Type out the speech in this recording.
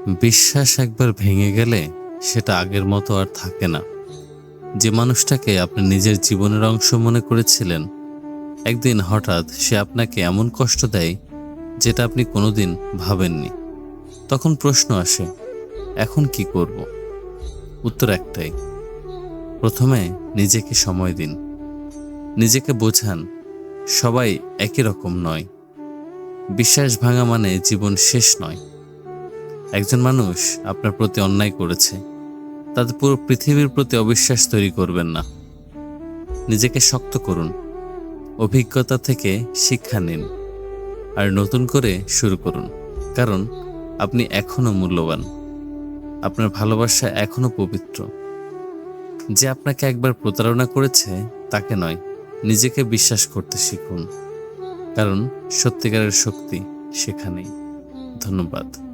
বিশ্বাস একবার ভেঙে গেলে সেটা আগের মতো আর থাকে না। যে মানুষটাকে আপনি নিজের জীবনের অংশ মনে করেছিলেন, একদিন হঠাৎ সে আপনাকে এমন কষ্ট দেয় যেটা আপনি কোনোদিন ভাবেননি। তখন প্রশ্ন আসে, এখন কি করব? উত্তর একটাই, প্রথমে নিজেকে সময় দিন। নিজেকে বোঝান সবাই একই রকম নয়। বিশ্বাস ভাঙা মানে জীবন শেষ নয়। একজন মানুষ আপনার প্রতি অন্যায় করেছে, তাদের পুরো পৃথিবীর প্রতি অবিশ্বাস তৈরি করবেন না। নিজেকে শক্ত করুন, অভিজ্ঞতা থেকে শিক্ষা নিন, আর নতুন করে শুরু করুন। কারণ আপনি এখনো মূল্যবান, আপনার ভালোবাসা এখনো পবিত্র। যে আপনাকে একবার প্রতারণা করেছে তাকে নয়, নিজেকে বিশ্বাস করতে শিখুন। কারণ সত্যিকারের শক্তি সেখানেই। ধন্যবাদ।